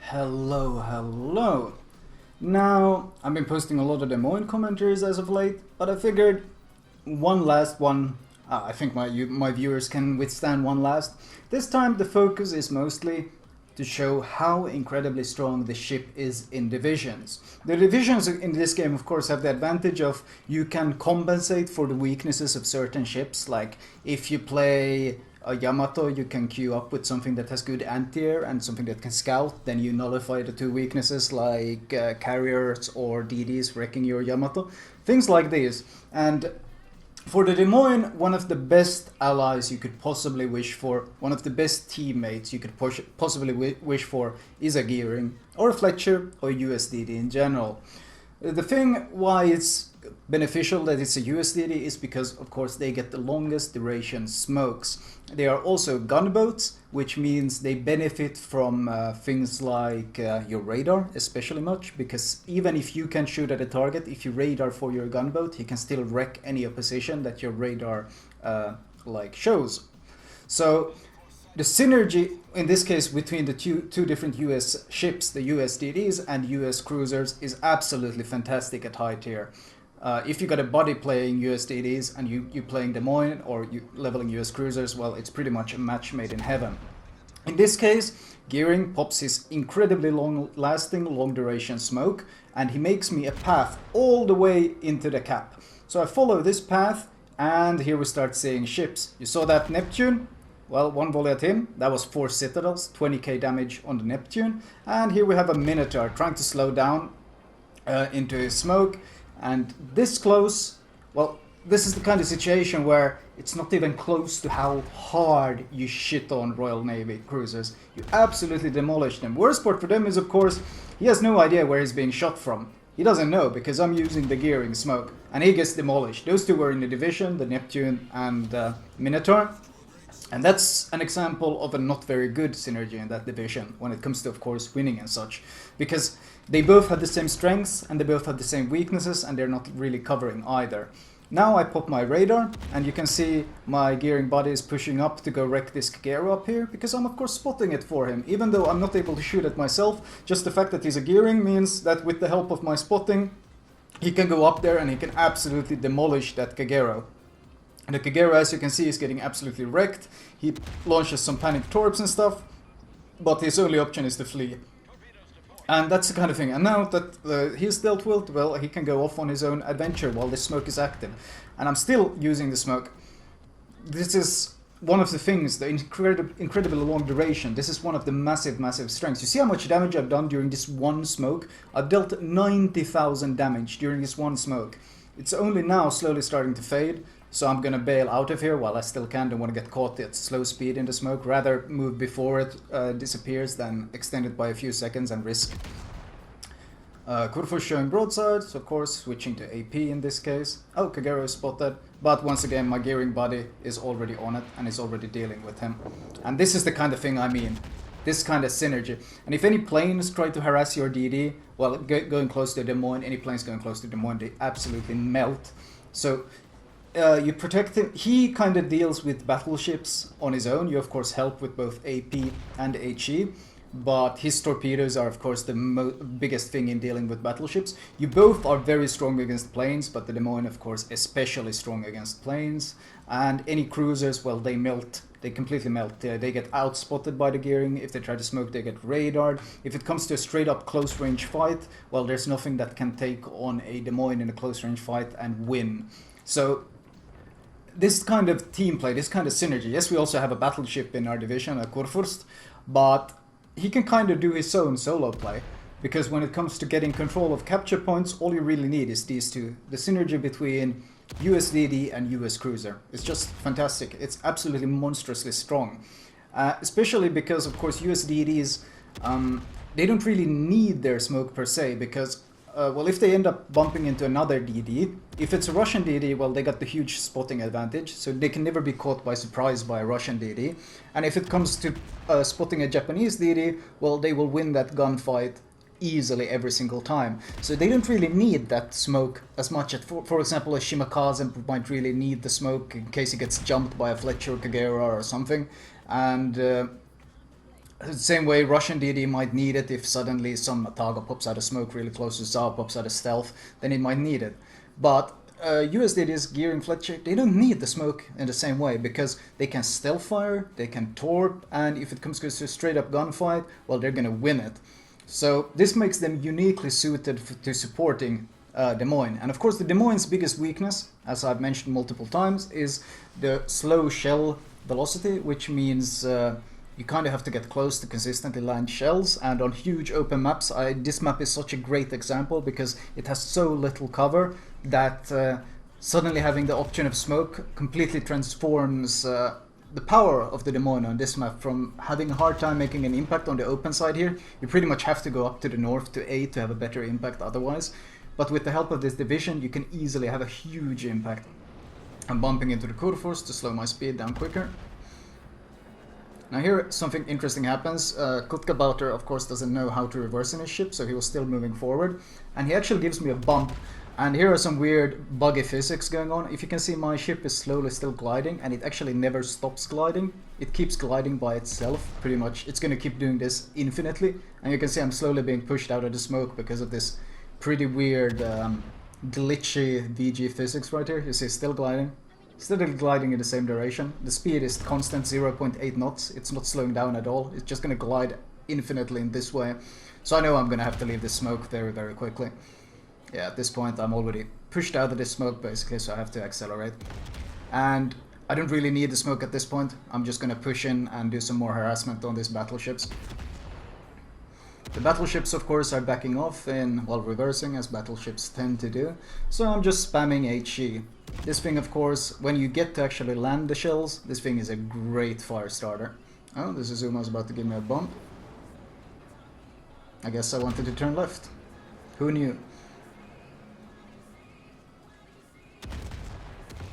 Hello. Now, I've been posting a lot of Des Moines commentaries as of late, but I figured one last one. I think my viewers can withstand one last. This time the focus is mostly to show how incredibly strong the ship is in divisions. The divisions in this game, of course, have the advantage of you can compensate for the weaknesses of certain ships. Like if you play a Yamato, you can queue up with something that has good anti-air and something that can scout. Then you nullify the two weaknesses like carriers or DDs wrecking your Yamato. Things like these. And for the Des Moines, one of the best allies you could possibly wish for, one of the best teammates you could possibly wish for is a Gearing, or a Fletcher, or a USDD in general. The thing why it's beneficial that it's a USDD is because, of course, they get the longest duration smokes. They are also gunboats, which means they benefit from things like your radar, especially much, because even if you can shoot at a target, if you radar for your gunboat, you can still wreck any opposition that your radar shows. So the synergy in this case between the two different US ships, the USDDs and US cruisers, is absolutely fantastic at high tier. If you got a buddy playing USDDs and you playing Des Moines or you leveling US cruisers, well, it's pretty much a match made in heaven. In this case, Gearing pops his incredibly long-lasting, long-duration smoke, and he makes me a path all the way into the cap. So I follow this path, and here we start seeing ships. You saw that Neptune? Well, one volley at him, that was 4 Citadels, 20k damage on the Neptune. And here we have a Minotaur trying to slow down into his smoke. And this close, well, this is the kind of situation where it's not even close to how hard you shit on Royal Navy cruisers. You absolutely demolish them. Worst part for them is, of course, he has no idea where he's being shot from. He doesn't know, because I'm using the Gearing smoke, and he gets demolished. Those two were in the division, the Neptune and Minotaur. And that's an example of a not very good synergy in that division when it comes to, of course, winning and such. Because they both have the same strengths and they both have the same weaknesses, and they're not really covering either. Now I pop my radar, and you can see my Gearing buddy is pushing up to go wreck this Kagero up here, because I'm of course spotting it for him. Even though I'm not able to shoot it myself, just the fact that he's a Gearing means that with the help of my spotting, he can go up there and he can absolutely demolish that Kagero. And the Kagero, as you can see, is getting absolutely wrecked. He launches some panic torps and stuff, but his only option is to flee. And that's the kind of thing. And now that he's dealt with, well, he can go off on his own adventure while the smoke is active. And I'm still using the smoke. This is one of the things, the incredibly long duration. This is one of the massive strengths. You see how much damage I've done during this one smoke? I've dealt 90,000 damage during this one smoke. It's only now slowly starting to fade. So I'm gonna bail out of here while I still can. Don't want to get caught at slow speed in the smoke. Rather move before it disappears than extend it by a few seconds and risk. Kurfus showing broadsides, of course, switching to AP in this case. Oh, Kagero is spotted. But once again, my Gearing buddy is already on it and is already dealing with him. And this is the kind of thing I mean. This kind of synergy. And if any planes try to harass your DD, well, going close to Des Moines, any planes going close to Des Moines, they absolutely melt. So you protect him. He kind of deals with battleships on his own. You of course help with both AP and HE, but his torpedoes are of course the biggest thing in dealing with battleships. You both are very strong against planes, but the Des Moines of course especially strong against planes. And any cruisers, well, they melt. They completely melt. They get outspotted by the Gearing. If they try to smoke, they get radared. If it comes to a straight up close range fight, well, there's nothing that can take on a Des Moines in a close range fight and win. So this kind of team play, this kind of synergy. Yes, we also have a battleship in our division, a Kurfürst, but he can kind of do his own solo play, because when it comes to getting control of capture points, all you really need is these two. The synergy between USDD and US Cruiser. It's just fantastic. It's absolutely monstrously strong. Especially because, of course, USDDs, they don't really need their smoke per se, because well, if they end up bumping into another DD, if it's a Russian DD, well, they got the huge spotting advantage, so they can never be caught by surprise by a Russian DD. And if it comes to spotting a Japanese DD, well, they will win that gunfight easily every single time. So they don't really need that smoke as much. For example, a Shimakaze might really need the smoke in case he gets jumped by a Fletcher or Kagera or something. And Same way Russian DD might need it if suddenly some Ataga pops out of smoke really close to Zao, pops out of stealth, then it might need it. But US DD's gearing Fletcher, they don't need the smoke in the same way because they can stealth fire, they can torp, and if it comes to a straight up gunfight, well, they're gonna win it. So this makes them uniquely suited to supporting Des Moines. And of course the Des Moines' biggest weakness, as I've mentioned multiple times, is the slow shell velocity, which means you kind of have to get close to consistently land shells, and on huge open maps, this map is such a great example because it has so little cover that suddenly having the option of smoke completely transforms the power of the Des Moines on this map. From having a hard time making an impact on the open side here, you pretty much have to go up to the north to A to have a better impact otherwise. But with the help of this division, you can easily have a huge impact. I'm bumping into the Kurfürst to slow my speed down quicker. Now here something interesting happens. Kutkabauter of course doesn't know how to reverse in his ship, so he was still moving forward. And he actually gives me a bump. And here are some weird buggy physics going on. If you can see, my ship is slowly still gliding, and it actually never stops gliding. It keeps gliding by itself, pretty much. It's gonna keep doing this infinitely. And you can see I'm slowly being pushed out of the smoke because of this pretty weird glitchy VG physics right here. You see, still gliding. Still gliding in the same direction. The speed is constant 0.8 knots. It's not slowing down at all. It's just gonna glide infinitely in this way. So I know I'm gonna have to leave this smoke very, very quickly. Yeah, at this point I'm already pushed out of this smoke basically, so I have to accelerate. And I don't really need the smoke at this point. I'm just gonna push in and do some more harassment on these battleships. The battleships of course are backing off in, well, reversing, as battleships tend to do. So I'm just spamming HE. This thing of course, when you get to actually land the shells, this thing is a great fire starter. Oh, the Suzuma's about to give me a bump. I guess I wanted to turn left. Who knew?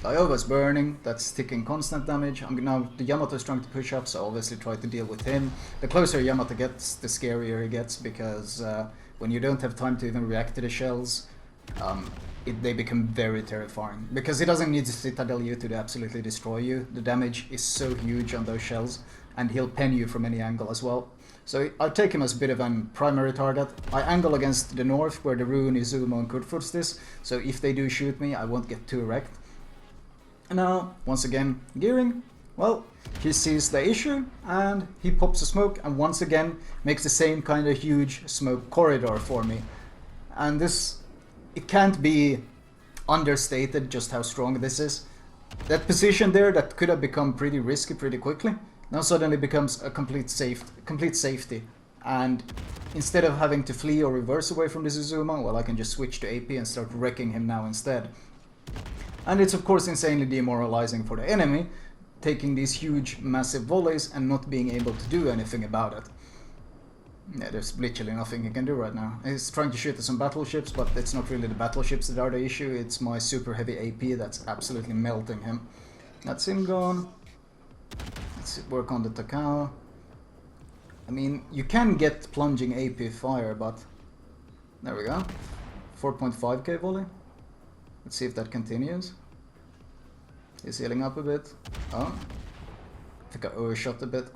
Iova's burning, that's taking constant damage. Now the Yamato is trying to push up, so obviously try to deal with him. The closer Yamato gets, the scarier he gets, because when you don't have time to even react to the shells, they become very terrifying. Because he doesn't need to Citadel you to absolutely destroy you. The damage is so huge on those shells, and he'll pen you from any angle as well. So I take him as a bit of a primary target. I angle against the north, where the Rune, Izuma and Kurfürst is, so if they do shoot me, I won't get too wrecked. Now, once again, gearing, well, he sees the issue and he pops a smoke and once again makes the same kind of huge smoke corridor for me. And this, it can't be understated just how strong this is. That position there that could have become pretty risky pretty quickly, now suddenly becomes a complete safety. And instead of having to flee or reverse away from the Suzuma, well, I can just switch to AP and start wrecking him now instead. And it's of course insanely demoralizing for the enemy, taking these huge massive volleys and not being able to do anything about it. Yeah, there's literally nothing he can do right now. He's trying to shoot at some battleships, but it's not really the battleships that are the issue, it's my super heavy AP that's absolutely melting him. That's him gone. Let's work on the Takao. I mean, you can get plunging AP fire, but there we go. 4.5k volley. Let's see if that continues. He's healing up a bit. Oh. I think I overshot a bit.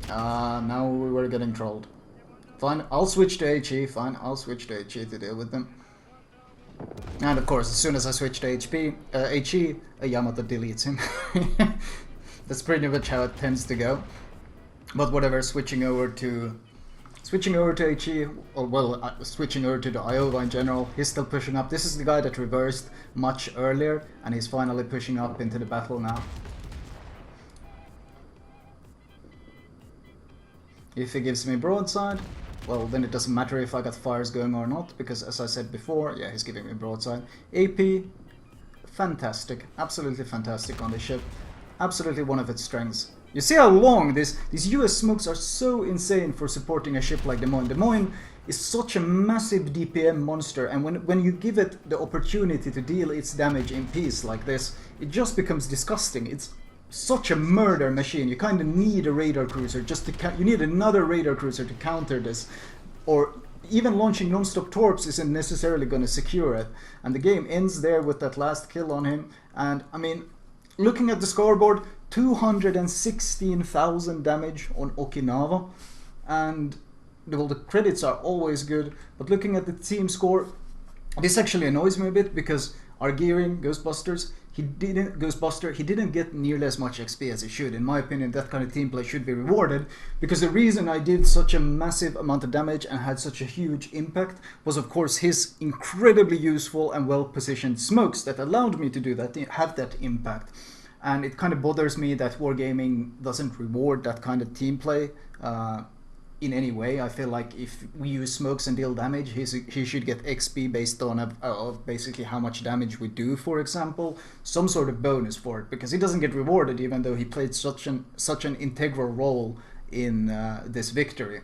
Now we were getting trolled. Fine, I'll switch to HE. Fine, I'll switch to HE to deal with them. And of course, as soon as I switch to HE, a Yamato deletes him. That's pretty much how it tends to go. But whatever, switching over to HE, or well, switching over to the Iowa in general, he's still pushing up. This is the guy that reversed much earlier, and he's finally pushing up into the battle now. If he gives me broadside, well, then it doesn't matter if I got fires going or not, because as I said before, yeah, he's giving me broadside. AP, fantastic, absolutely fantastic on this ship. Absolutely one of its strengths. You see how long these US smokes are so insane for supporting a ship like Des Moines. Des Moines is such a massive DPM monster, and when you give it the opportunity to deal its damage in peace like this, it just becomes disgusting. It's such a murder machine. You kind of need a radar cruiser just to you need another radar cruiser to counter this, or even launching non-stop torps isn't necessarily going to secure it. And the game ends there with that last kill on him. And I mean, looking at the scoreboard, 216,000 damage on Okinawa, and well, the credits are always good, but looking at the team score, this actually annoys me a bit because Argyrin, Ghostbuster, he didn't get nearly as much XP as he should. In my opinion, that kind of team play should be rewarded, because the reason I did such a massive amount of damage and had such a huge impact was, of course, his incredibly useful and well-positioned smokes that allowed me to do that, have that impact. And it kind of bothers me that Wargaming doesn't reward that kind of team play in any way. I feel like if we use smokes and deal damage, he should get XP based on basically how much damage we do, for example. Some sort of bonus for it, because he doesn't get rewarded even though he played such an integral role in this victory.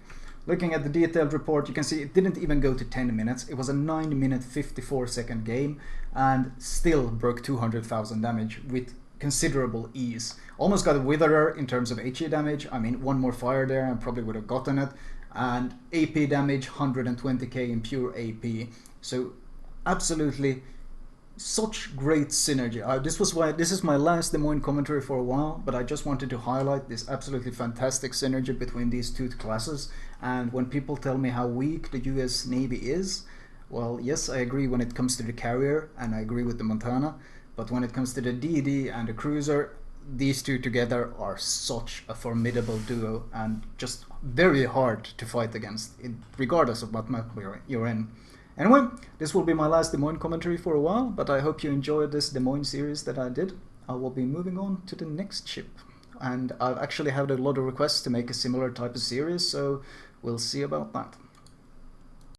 Looking at the detailed report, you can see it didn't even go to 10 minutes. It was a 9-minute 54-second game and still broke 200,000 damage with considerable ease. Almost got a witherer in terms of HE damage. I mean, one more fire there and probably would have gotten it. And AP damage, 120k in pure AP. So absolutely such great synergy. This is my last Des Moines commentary for a while, but I just wanted to highlight this absolutely fantastic synergy between these two classes. And when people tell me how weak the US Navy is, well, yes, I agree when it comes to the carrier, and I agree with the Montana. But when it comes to the DD and the cruiser, these two together are such a formidable duo and just very hard to fight against, regardless of what map you're in. Anyway, this will be my last Des Moines commentary for a while, but I hope you enjoyed this Des Moines series that I did. I will be moving on to the next ship. And I've actually had a lot of requests to make a similar type of series, so we'll see about that.